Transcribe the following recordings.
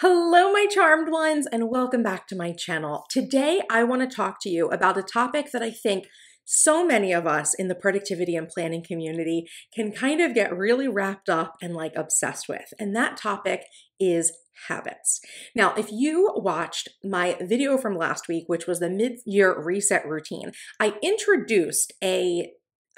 Hello, my charmed ones, and welcome back to my channel. Today, I want to talk to you about a topic that I think so many of us in the productivity and planning community can kind of get really wrapped up and obsessed with. And that topic is habits. Now, if you watched my video from last week, which was the mid-year reset routine, I introduced a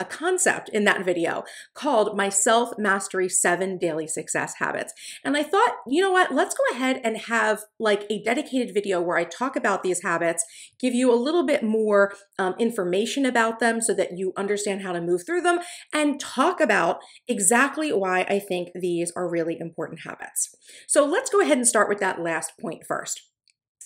concept in that video called my self-mastery 7 daily success habits. And I thought, you know what, let's go ahead and have a dedicated video where I talk about these habits, give you a little bit more information about them so that you understand how to move through them, and talk about exactly why I think these are really important habits. So let's go ahead and start with that last point first.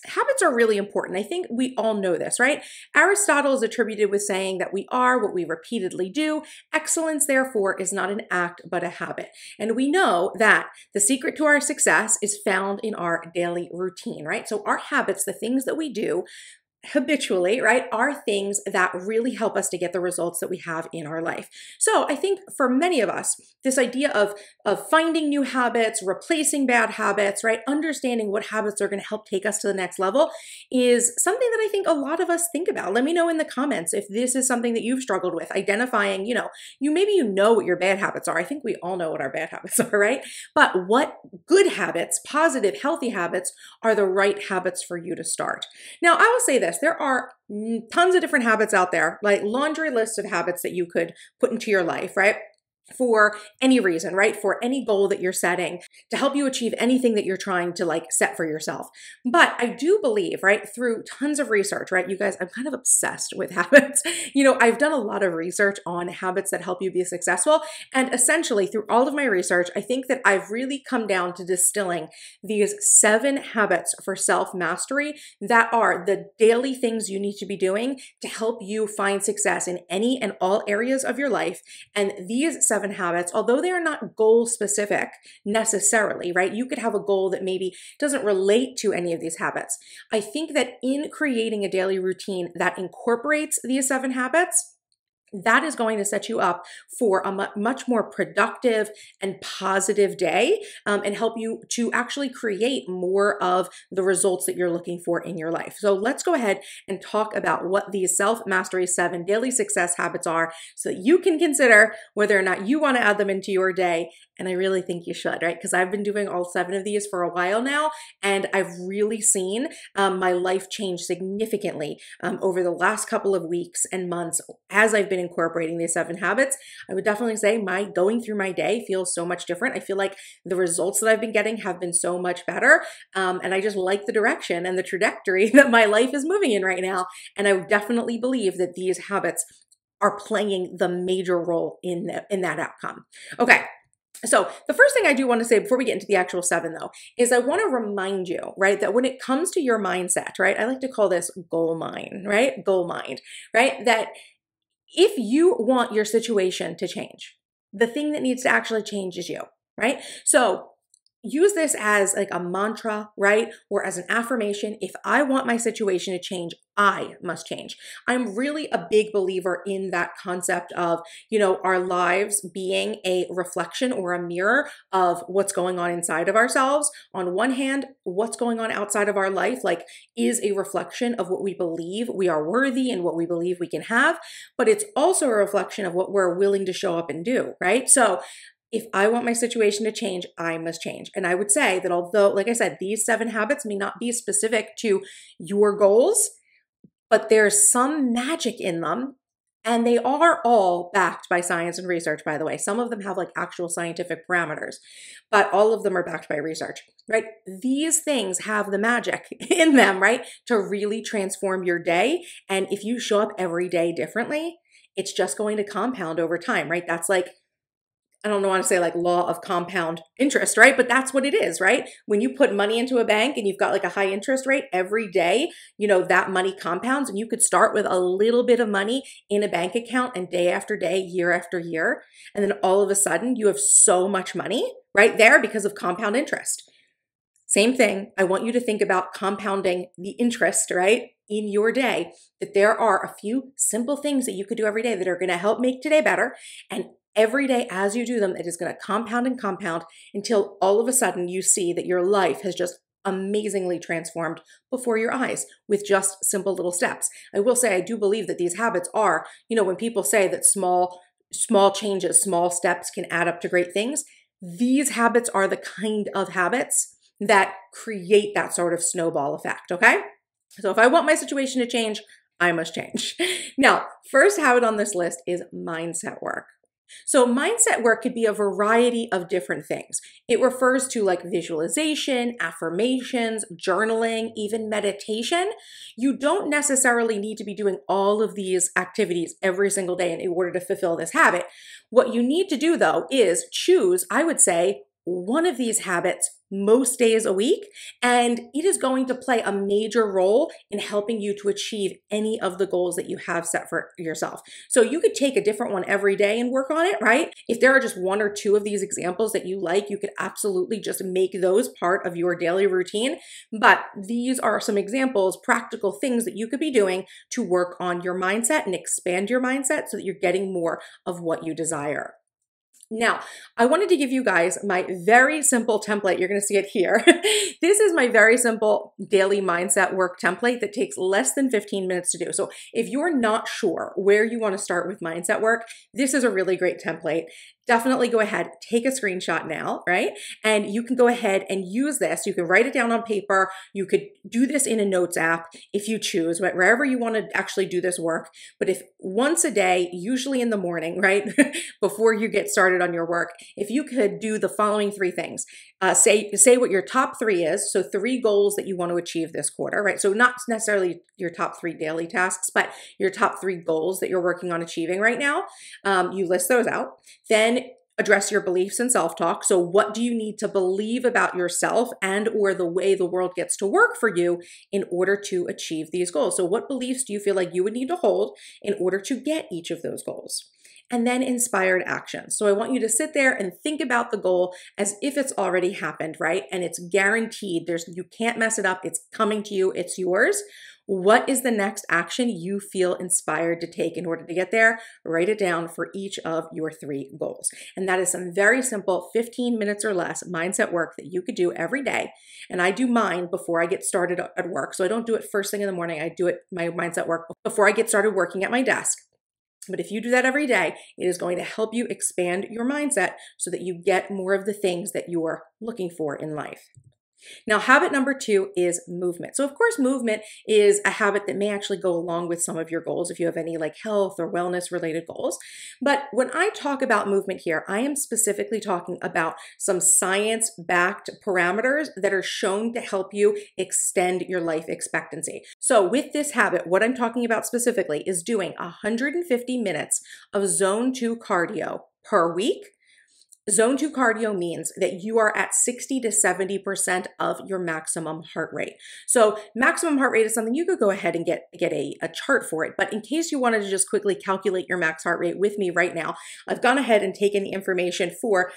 Habits are really important. I think we all know this, right? Aristotle is attributed with saying that we are what we repeatedly do. Excellence, therefore, is not an act, but a habit. And we know that the secret to our success is found in our daily routine, right? So our habits, the things that we do habitually, right, are things that really help us to get the results that we have in our life. So I think for many of us, this idea of finding new habits, replacing bad habits, right, understanding what habits are going to help take us to the next level is something that I think a lot of us think about. Let me know in the comments if this is something that you've struggled with, identifying, maybe you know what your bad habits are. I think we all know what our bad habits are, right? But what good habits, positive, healthy habits are the right habits for you to start? Now, I will say this. There are tons of different habits out there, like laundry lists of habits that you could put into your life, right? For any reason, right? For any goal that you're setting to help you achieve anything that you're trying to set for yourself. But I do believe, right, through tons of research, right, you guys, I'm kind of obsessed with habits. I've done a lot of research on habits that help you be successful. And essentially through all of my research, I think that I've really come down to distilling these 7 habits for self-mastery that are the daily things you need to be doing to help you find success in any and all areas of your life. And these 7 habits, although they are not goal specific necessarily, right? You could have a goal that maybe doesn't relate to any of these habits. I think that in creating a daily routine that incorporates these 7 habits, that is going to set you up for a much more productive and positive day and help you to actually create more of the results that you're looking for in your life. So let's go ahead and talk about what these self-mastery 7 daily success habits are so that you can consider whether or not you want to add them into your day. And I really think you should, right? Because I've been doing all 7 of these for a while now, and I've really seen my life change significantly over the last couple of weeks and months as I've been incorporating these 7 habits. I would definitely say my going through my day feels so much different. I feel like the results that I've been getting have been so much better. And I just like the direction and the trajectory that my life is moving in right now. And I definitely believe that these habits are playing the major role in that outcome. Okay. So the first thing I do want to say before we get into the actual 7 though, is I want to remind you, right, that when it comes to your mindset, right, I like to call this goal mind, right? Goal mind, right? That if you want your situation to change, the thing that needs to actually change is you, right? So use this as a mantra, right? Or as an affirmation. If I want my situation to change, I must change. I'm really a big believer in that concept of, our lives being a reflection or a mirror of what's going on inside of ourselves. On one hand, what's going on outside of our life, is a reflection of what we believe we are worthy and what we believe we can have, but it's also a reflection of what we're willing to show up and do, right? So if I want my situation to change, I must change. And I would say that although, like I said, these 7 habits may not be specific to your goals, but there's some magic in them. And they are all backed by science and research, by the way. Some of them have actual scientific parameters, but all of them are backed by research, right? These things have the magic in them, right? To really transform your day. And if you show up every day differently, it's just going to compound over time, right? That's I don't want to say law of compound interest, right? But that's what it is, right? When you put money into a bank and you've got a high interest rate every day, that money compounds, and you could start with a little bit of money in a bank account and day after day, year after year. And then all of a sudden you have so much money right there because of compound interest. Same thing. I want you to think about compounding the interest, right, in your day, that there are a few simple things that you could do every day that are going to help make today better. And every day as you do them, it is going to compound and compound until all of a sudden you see that your life has just amazingly transformed before your eyes with just simple little steps. I will say, I do believe that these habits are, when people say that small changes, small steps can add up to great things, these habits are the kind of habits that create that sort of snowball effect, okay? So if I want my situation to change, I must change. Now, first habit on this list is mindset work. So mindset work could be a variety of different things. It refers to like visualization, affirmations, journaling, even meditation. You don't necessarily need to be doing all of these activities every single day in order to fulfill this habit. What you need to do though is choose, I would say, one of these habits most days a week, and it is going to play a major role in helping you to achieve any of the goals that you have set for yourself. So you could take a different one every day and work on it, right? If there are just one or two of these examples that you like, you could absolutely just make those part of your daily routine. But these are some examples, practical things that you could be doing to work on your mindset and expand your mindset so that you're getting more of what you desire. Now, I wanted to give you guys my very simple template. You're going to see it here. This is my very simple daily mindset work template that takes less than 15 minutes to do. So if you're not sure where you want to start with mindset work, this is a really great template. Definitely go ahead, take a screenshot now, right? And you can go ahead and use this. You can write it down on paper. You could do this in a notes app if you choose, wherever you want to actually do this work. But if once a day, usually in the morning, right, before you get started on your work, if you could do the following three things, say what your top three is. So 3 goals that you want to achieve this quarter, right? So not necessarily your top 3 daily tasks, but your top 3 goals that you're working on achieving right now. You list those out. Then address your beliefs and self-talk. So what do you need to believe about yourself and or the way the world gets to work for you in order to achieve these goals? So what beliefs do you feel like you would need to hold in order to get each of those goals? And then inspired action. So I want you to sit there and think about the goal as if it's already happened, right? And it's guaranteed. You can't mess it up. It's coming to you. It's yours. What is the next action you feel inspired to take in order to get there? Write it down for each of your 3 goals. And that is some very simple 15 minutes or less mindset work that you could do every day. And I do mine before I get started at work. So I don't do it first thing in the morning. I do my mindset work before I get started working at my desk. But if you do that every day, it is going to help you expand your mindset so that you get more of the things that you are looking for in life. Now, habit number 2 is movement. So of course, movement is a habit that may actually go along with some of your goals if you have any like health or wellness related goals. But when I talk about movement here, I am specifically talking about some science-backed parameters that are shown to help you extend your life expectancy. So with this habit, what I'm talking about specifically is doing 150 minutes of zone 2 cardio per week. Zone 2 cardio means that you are at 60 to 70% of your maximum heart rate. So maximum heart rate is something you could go ahead and get a chart for it. But in case you wanted to just quickly calculate your max heart rate with me right now, I've gone ahead and taken the information for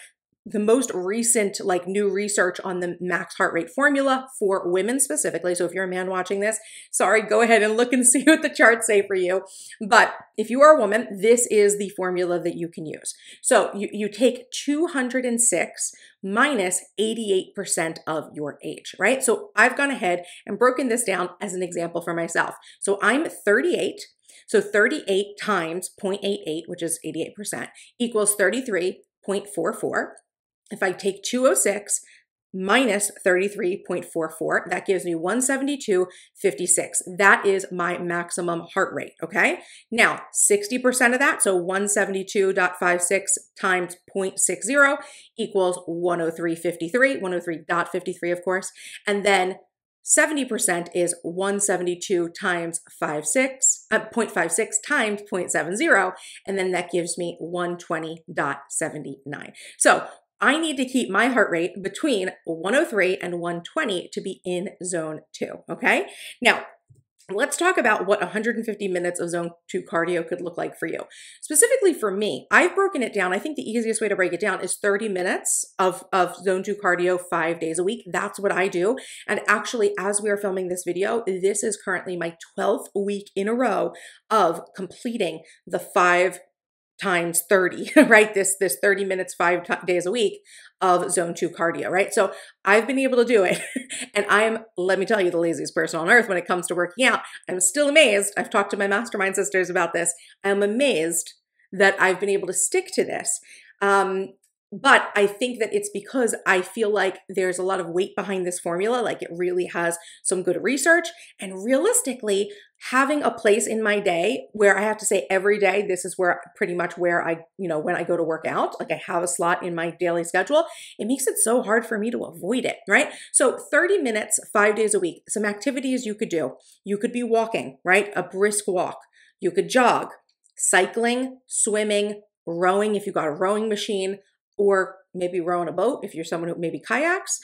the most recent new research on the max heart rate formula for women specifically. So if you're a man watching this, sorry, go ahead and look and see what the charts say for you. But if you are a woman, this is the formula that you can use. So you take 206 minus 88% of your age, right? So I've gone ahead and broken this down as an example for myself. So I'm 38. So 38 times 0.88, which is 88%, equals 33.44. If I take 206 minus 33.44, that gives me 172.56. That is my maximum heart rate, okay? Now, 60% of that, so 172.56 times 0.60 equals 103.53, 103.53 of course, and then 70% is 172 times 0.56 times 0.70, and then that gives me 120.79. So I need to keep my heart rate between 103 and 120 to be in zone 2, okay? Now, let's talk about what 150 minutes of zone 2 cardio could look like for you. Specifically for me, I've broken it down. I think the easiest way to break it down is 30 minutes of zone 2 cardio 5 days a week. That's what I do. And actually, as we are filming this video, this is currently my 12th week in a row of completing the 5 times 30, right? This 30 minutes, days a week of zone 2 cardio, right? So I've been able to do it. And let me tell you, the laziest person on earth when it comes to working out. I'm still amazed. I've talked to my mastermind sisters about this. I'm amazed that I've been able to stick to this. But I think that it's because I feel like there's a lot of weight behind this formula. Like it really has some good research, and realistically, having a place in my day where I have to say every day, this is where pretty much where I, when I go to work out, like I have a slot in my daily schedule, it makes it so hard for me to avoid it, right? So 30 minutes, 5 days a week, some activities you could do. You could be walking, right? A brisk walk. You could jog, cycling, swimming, rowing if you've got a rowing machine, or maybe row on a boat if you're someone who maybe kayaks,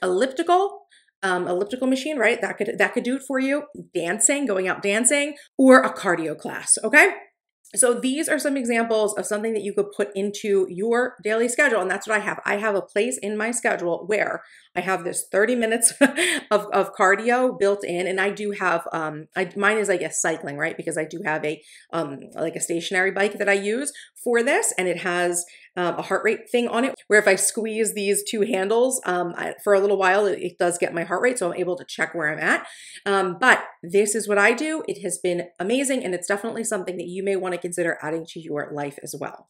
elliptical machine, right? That could do it for you. Dancing, going out dancing, or a cardio class, okay? So these are some examples of something that you could put into your daily schedule. And that's what I have. I have a place in my schedule where I have this 30 minutes of cardio built in. And I do have, mine is, I guess, cycling, right? Because I do have like a stationary bike that I use for this. And it has a heart rate thing on it where if I squeeze these two handles for a little while, it does get my heart rate. So I'm able to check where I'm at. But this is what I do. It has been amazing. And it's definitely something that you may want to consider adding to your life as well.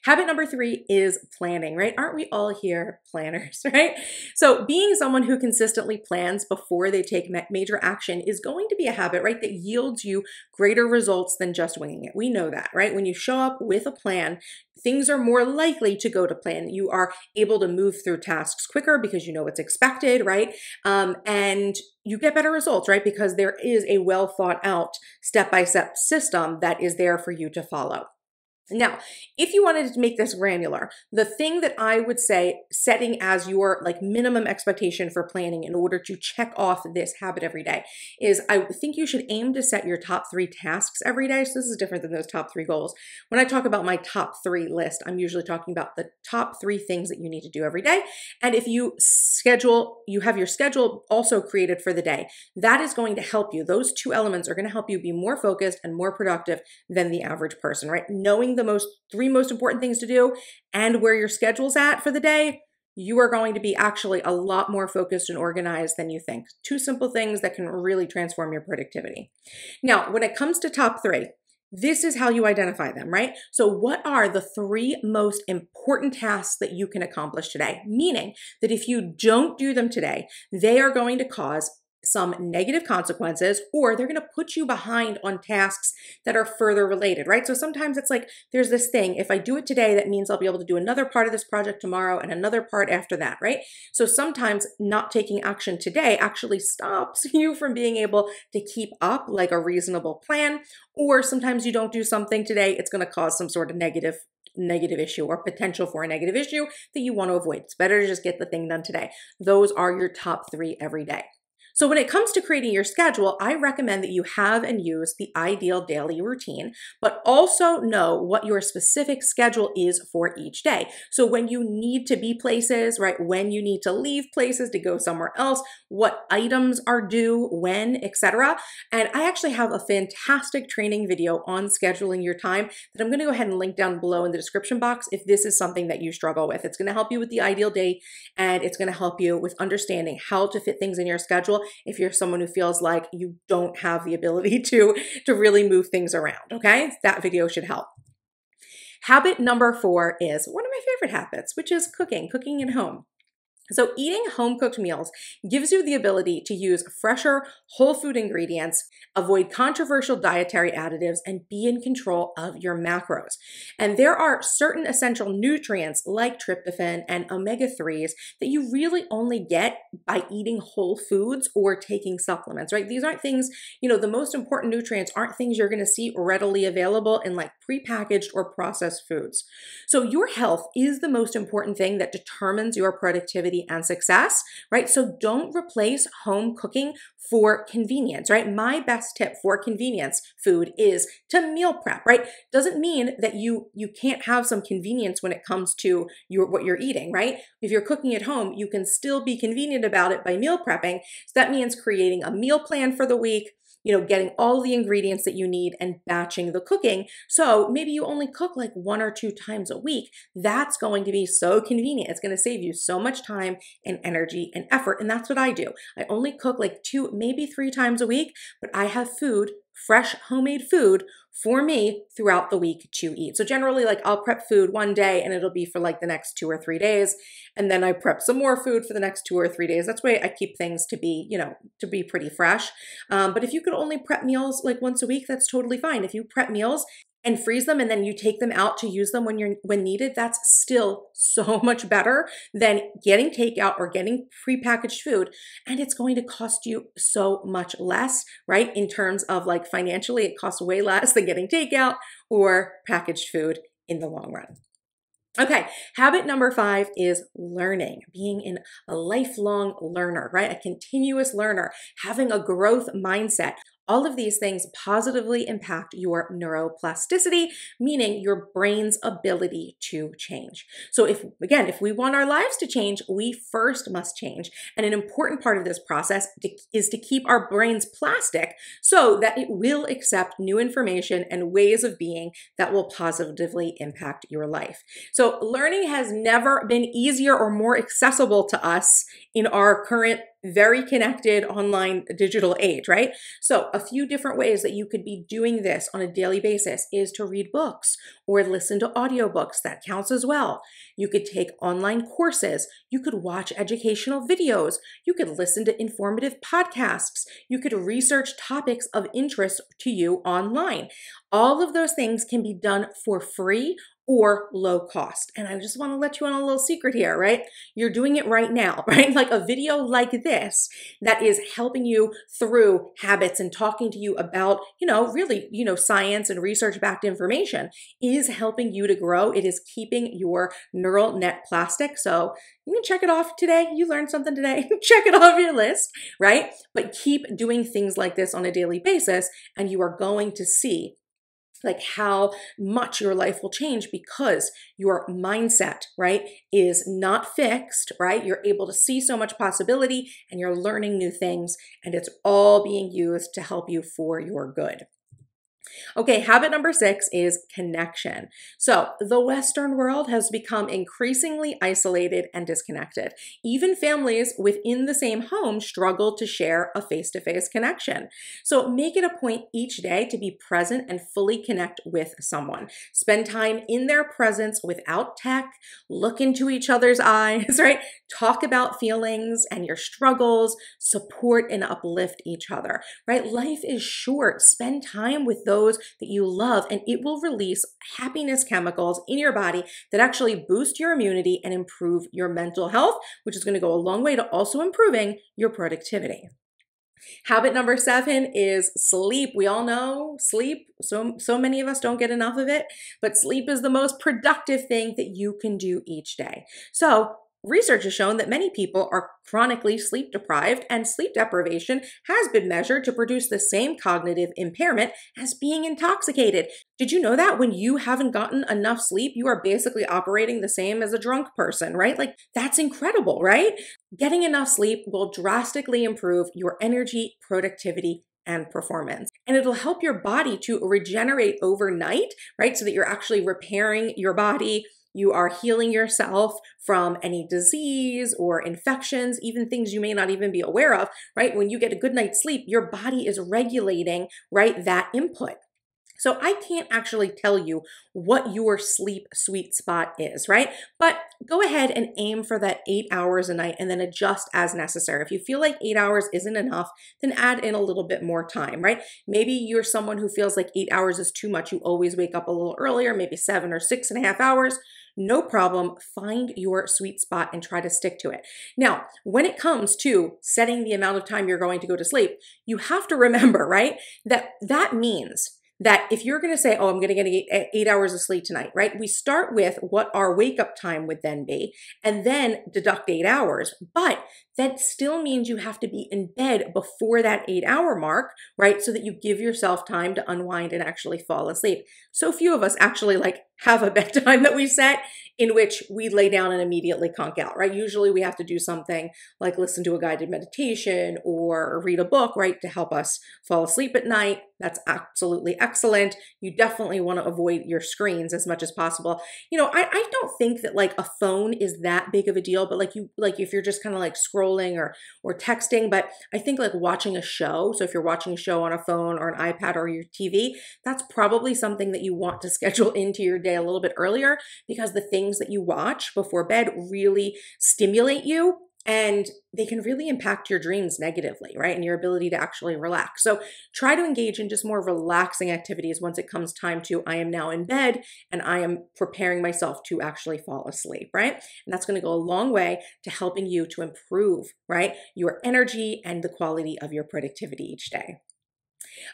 Habit number 3 is planning, right? Aren't we all here planners, right? So being someone who consistently plans before they take major action is going to be a habit, right, that yields you greater results than just winging it. We know that, right? When you show up with a plan, things are more likely to go to plan. You are able to move through tasks quicker because you know what's expected, right? And you get better results, right? Because there is a well thought out step-by-step system that is there for you to follow. Now, if you wanted to make this granular, the thing that I would say setting as your like minimum expectation for planning in order to check off this habit every day is I think you should aim to set your top 3 tasks every day. So this is different than those top 3 goals. When I talk about my top 3 list, I'm usually talking about the top 3 things that you need to do every day. And if you have your schedule also created for the day, that is going to help you. Those 2 elements are going to help you be more focused and more productive than the average person, right? Knowing the 3 most important things to do and where your schedule's at for the day, you are going to be actually a lot more focused and organized than you think. 2 simple things that can really transform your productivity. Now, when it comes to top 3, this is how you identify them, right? So what are the 3 most important tasks that you can accomplish today? Meaning that if you don't do them today, they are going to cause some negative consequences, or they're going to put you behind on tasks that are further related, right? So sometimes it's like, there's this thing, if I do it today, that means I'll be able to do another part of this project tomorrow and another part after that, right? So sometimes not taking action today actually stops you from being able to keep up like a reasonable plan, or sometimes you don't do something today, it's going to cause some sort of negative issue or potential for a negative issue that you want to avoid. It's better to just get the thing done today. Those are your top 3 every day. So when it comes to creating your schedule, I recommend that you have and use the ideal daily routine, but also know what your specific schedule is for each day. So when you need to be places, right, when you need to leave places to go somewhere else, what items are due, when, etc. And I actually have a fantastic training video on scheduling your time that I'm going to go ahead and link down below in the description box if this is something that you struggle with. It's going to help you with the ideal day, and it's going to help you with understanding how to fit things in your schedule if you're someone who feels like you don't have the ability to really move things around, okay? That video should help. Habit number 4 is one of my favorite habits, which is cooking at home. So eating home-cooked meals gives you the ability to use fresher, whole food ingredients, avoid controversial dietary additives, and be in control of your macros. And there are certain essential nutrients like tryptophan and omega-3s that you really only get by eating whole foods or taking supplements, right? These aren't things, the most important nutrients aren't things you're going to see readily available in like prepackaged or processed foods. So your health is the most important thing that determines your productivity and success, right? So don't replace home cooking for convenience, right? My best tip for convenience food is to meal prep, right? Doesn't mean that you can't have some convenience when it comes to what you're eating, right? If you're cooking at home, you can still be convenient about it by meal prepping. So that means creating a meal plan for the week, getting all the ingredients that you need and batching the cooking. So maybe you only cook like 1 or 2 times a week. That's going to be so convenient. It's going to save you so much time and energy and effort. And that's what I do. I only cook like 2, maybe 3 times a week, but I have food, fresh homemade food for me throughout the week to eat. So generally, like, I'll prep food one day and it'll be for like the next 2 or 3 days. And then I prep some more food for the next 2 or 3 days. That's why I keep things to be, to be pretty fresh. But if you could only prep meals like once a week, that's totally fine. If you prep meals and freeze them and then you take them out to use them when needed, that's still so much better than getting takeout or getting prepackaged food. And it's going to cost you so much less, right? In terms of like financially, it costs way less than getting takeout or packaged food in the long run. Okay, habit number 5 is learning, being a lifelong learner, right? A continuous learner, having a growth mindset. All of these things positively impact your neuroplasticity, meaning your brain's ability to change. So if we want our lives to change, we first must change. And an important part of this process is to keep our brains plastic so that it will accept new information and ways of being that will positively impact your life. So learning has never been easier or more accessible to us in our current very connected online digital age, right? So a few different ways that you could be doing this on a daily basis is to read books or listen to audiobooks. That counts as well. You could take online courses. You could watch educational videos. You could listen to informative podcasts. You could research topics of interest to you online. All of those things can be done for free or low cost. And I just want to let you on a little secret here, right? You're doing it right now, right? Like a video like this that is helping you through habits and talking to you about, really, science and research-backed information is helping you to grow. It is keeping your neural net plastic. So you can check it off today. You learned something today. Check it off your list, right? But keep doing things like this on a daily basis, and you are going to see like how much your life will change because your mindset, right, is not fixed, right? You're able to see so much possibility and you're learning new things, and it's all being used to help you for your good. Okay, habit number 6 is connection. So the Western world has become increasingly isolated and disconnected. Even families within the same home struggle to share a face-to-face connection. So make it a point each day to be present and fully connect with someone. Spend time in their presence without tech, look into each other's eyes, right? Talk about feelings and your struggles, support and uplift each other, right? Life is short. Spend time with those that you love, and it will release happiness chemicals in your body that actually boost your immunity and improve your mental health, which is going to go a long way to also improving your productivity. Habit number 7 is sleep. We all know sleep. So many of us don't get enough of it, but sleep is the most productive thing that you can do each day. So research has shown that many people are chronically sleep deprived, and sleep deprivation has been measured to produce the same cognitive impairment as being intoxicated. Did you know that when you haven't gotten enough sleep, you are basically operating the same as a drunk person, right? Like, that's incredible, right? Getting enough sleep will drastically improve your energy, productivity, and performance. And it'll help your body to regenerate overnight, right? So that you're actually repairing your body. You are healing yourself from any disease or infections, even things you may not even be aware of, right? When you get a good night's sleep, your body is regulating, right, that input. So I can't actually tell you what your sleep sweet spot is, right? But go ahead and aim for that 8 hours a night and then adjust as necessary. If you feel like 8 hours isn't enough, then add in a little bit more time, right? Maybe you're someone who feels like 8 hours is too much. You always wake up a little earlier, maybe 7 or 6.5 hours. No problem. Find your sweet spot and try to stick to it. Now, when it comes to setting the amount of time you're going to go to sleep, you have to remember, right, that means that if you're going to say, oh, I'm going to get 8 hours of sleep tonight, right? We start with what our wake up time would then be, and then deduct 8 hours. But that still means you have to be in bed before that 8-hour mark, right? So that you give yourself time to unwind and actually fall asleep. So few of us actually have a bedtime that we set in which we lay down and immediately conk out, right? Usually we have to do something like listen to a guided meditation or read a book, right, to help us fall asleep at night. That's absolutely excellent. You definitely want to avoid your screens as much as possible. I don't think that a phone is that big of a deal, but if you're just kind of scrolling or texting, but I think watching a show. So if you're watching a show on a phone or an iPad or your TV, that's probably something that you want to schedule into your day a little bit earlier, because the things that you watch before bed really stimulate you and they can really impact your dreams negatively, right? And your ability to actually relax. So try to engage in just more relaxing activities once it comes time to, I am now in bed and I am preparing myself to actually fall asleep, right? And that's going to go a long way to helping you to improve, right, your energy and the quality of your productivity each day.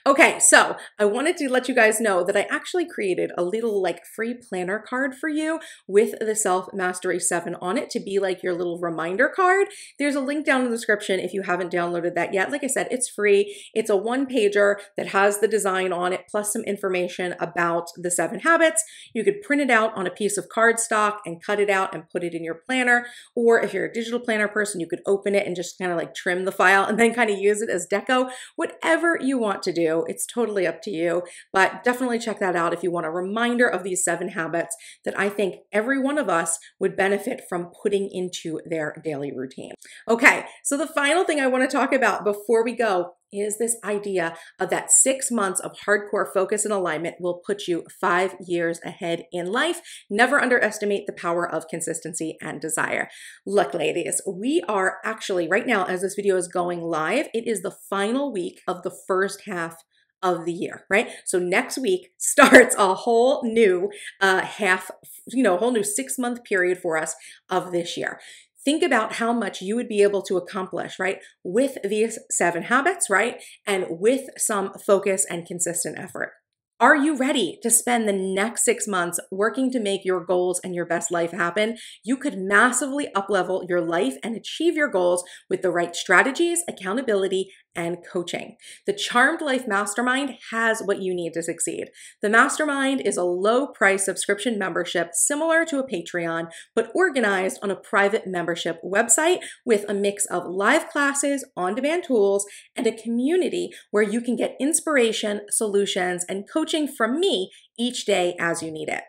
Okay, so I wanted to let you guys know that I actually created a little free planner card for you with the Self Mastery 7 on it to be your little reminder card. There's a link down in the description if you haven't downloaded that yet. Like I said, it's free. It's a 1-pager that has the design on it plus some information about the 7 habits. You could print it out on a piece of cardstock and cut it out and put it in your planner. Or if you're a digital planner person, you could open it and just kind of trim the file and then kind of use it as deco. Whatever you want to do, it's totally up to you, but definitely check that out if you want a reminder of these 7 habits that I think every one of us would benefit from putting into their daily routine. Okay, so the final thing I want to talk about before we go is this idea of that 6 months of hardcore focus and alignment will put you 5 years ahead in life. Never underestimate the power of consistency and desire. Look, ladies, we are actually right now, as this video is going live, it is the final week of the first half of the year, right? So next week starts a whole new a whole new 6-month period for us of this year. Think about how much you would be able to accomplish, right, with these 7 habits, right, and with some focus and consistent effort. Are you ready to spend the next 6 months working to make your goals and your best life happen? You could massively uplevel your life and achieve your goals with the right strategies, accountability, and coaching. The Charmed Life Mastermind has what you need to succeed. The Mastermind is a low-price subscription membership similar to a Patreon, but organized on a private membership website with a mix of live classes, on-demand tools, and a community where you can get inspiration, solutions, and coaching from me each day as you need it.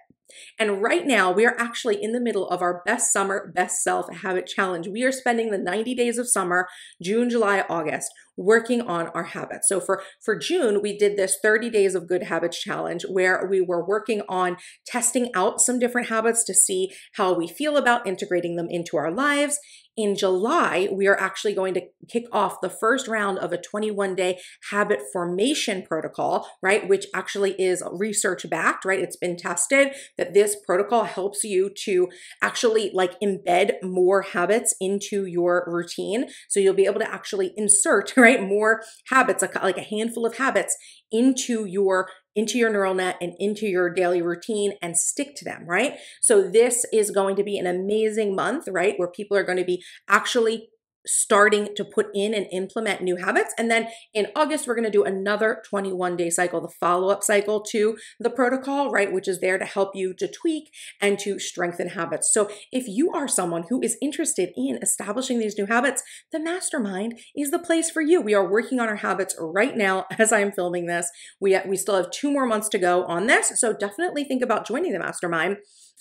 And right now, we are actually in the middle of our Best Summer, Best Self Habit Challenge. We are spending the 90 days of summer, June, July, August, working on our habits. So for June, we did this 30 Days of Good Habits Challenge where we were working on testing out some different habits to see how we feel about integrating them into our lives. In July, we are actually going to kick off the first round of a 21-day habit formation protocol, right? Which actually is research backed, right? It's been tested that this protocol helps you to actually embed more habits into your routine. So you'll be able to actually insert, right, more habits, like a handful of habits into your neural net and into your daily routine and stick to them, right? So this is going to be an amazing month, right? Where people are going to be actually starting to put in and implement new habits. And then in August, we're going to do another 21-day cycle, the follow-up cycle to the protocol, right? Which is there to help you to tweak and to strengthen habits. So if you are someone who is interested in establishing these new habits, the Mastermind is the place for you. We are working on our habits right now as I'm filming this. We still have 2 more months to go on this. So definitely think about joining the Mastermind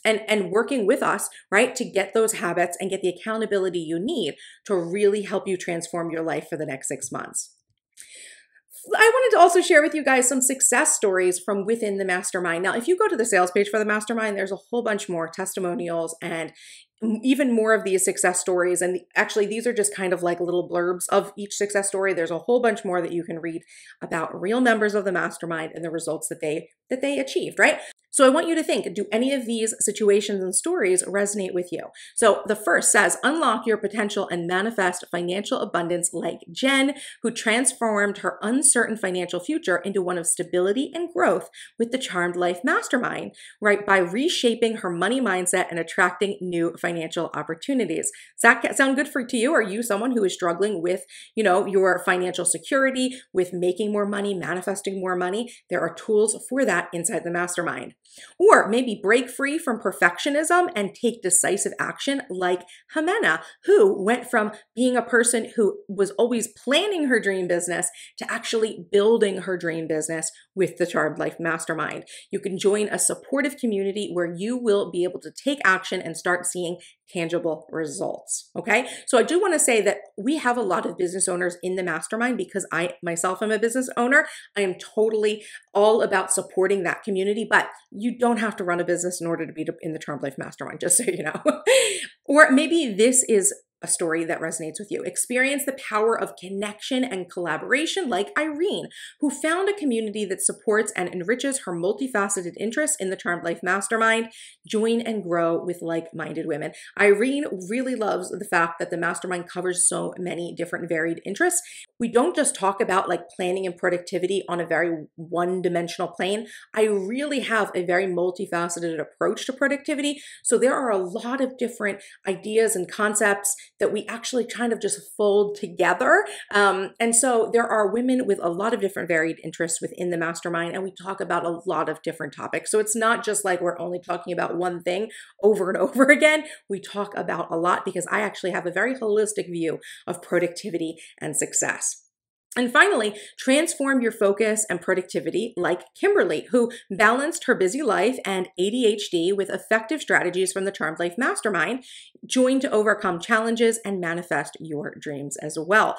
and working with us, right, to get those habits and get the accountability you need to really help you transform your life for the next 6 months. I wanted to also share with you guys some success stories from within the Mastermind. Now, if you go to the sales page for the Mastermind, there's a whole bunch more testimonials and even more of these success stories. And actually, these are just kind of like little blurbs of each success story. There's a whole bunch more that you can read about real members of the Mastermind and the results that they achieved, right? So I want you to think, do any of these situations and stories resonate with you? So the first says, unlock your potential and manifest financial abundance like Jen, who transformed her uncertain financial future into one of stability and growth with the Charmed Life Mastermind, right? By reshaping her money mindset and attracting new financial opportunities. Does that sound good to you? Are you someone who is struggling with, your financial security, with making more money, manifesting more money? There are tools for that inside the mastermind. Or maybe break free from perfectionism and take decisive action like Jimena, who went from being a person who was always planning her dream business to actually building her dream business with the Charmed Life Mastermind. You can join a supportive community where you will be able to take action and start seeing tangible results. Okay. So I do want to say that we have a lot of business owners in the mastermind because I myself am a business owner. I am totally all about supporting that community, but you don't have to run a business in order to be in the Charmed Life Mastermind, just so you know. Or maybe this is a story that resonates with you. Experience the power of connection and collaboration like Irene, who found a community that supports and enriches her multifaceted interests in the Charmed Life Mastermind. Join and grow with like-minded women. Irene really loves the fact that the mastermind covers so many different varied interests. We don't just talk about planning and productivity on a very one-dimensional plane. I really have a very multifaceted approach to productivity. So there are a lot of different ideas and concepts that we actually kind of just fold together. And so there are women with a lot of different varied interests within the mastermind, and we talk about a lot of different topics. So it's not just like we're only talking about one thing over and over again. We talk about a lot because I actually have a very holistic view of productivity and success. And finally, transform your focus and productivity like Kimberly, who balanced her busy life and ADHD with effective strategies from the Charmed Life Mastermind, joined to overcome challenges and manifest your dreams as well.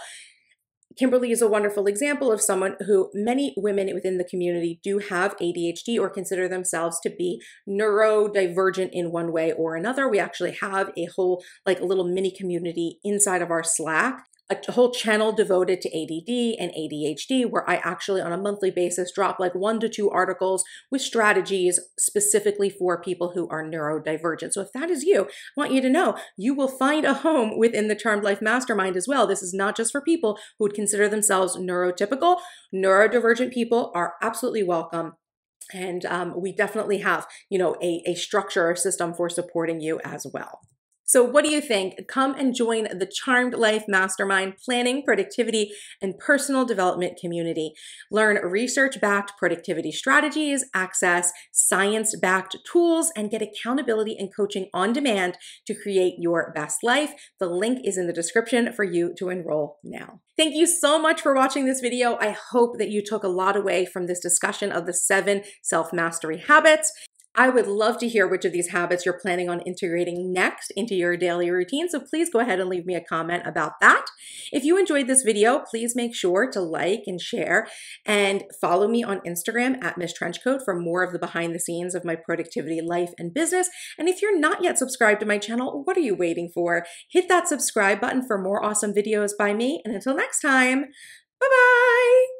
Kimberly is a wonderful example of someone who many women within the community do have ADHD or consider themselves to be neurodivergent in one way or another. We actually have a whole, a little mini community inside of our Slack, a whole channel devoted to ADD and ADHD, where I actually on a monthly basis drop 1 to 2 articles with strategies specifically for people who are neurodivergent. So if that is you, I want you to know you will find a home within the Charmed Life Mastermind as well. This is not just for people who would consider themselves neurotypical. Neurodivergent people are absolutely welcome. And we definitely have, a structure or system for supporting you as well. So what do you think? Come and join the Charmed Life Mastermind planning, productivity, and personal development community. Learn research-backed productivity strategies, access science-backed tools, and get accountability and coaching on demand to create your best life. The link is in the description for you to enroll now. Thank you so much for watching this video. I hope that you took a lot away from this discussion of the 7 self-mastery habits. I would love to hear which of these habits you're planning on integrating next into your daily routine, so please go ahead and leave me a comment about that. If you enjoyed this video, please make sure to like and share, and follow me on Instagram at MissTrenchcoat for more of the behind the scenes of my productivity life and business. And if you're not yet subscribed to my channel, what are you waiting for? Hit that subscribe button for more awesome videos by me, and until next time, bye-bye!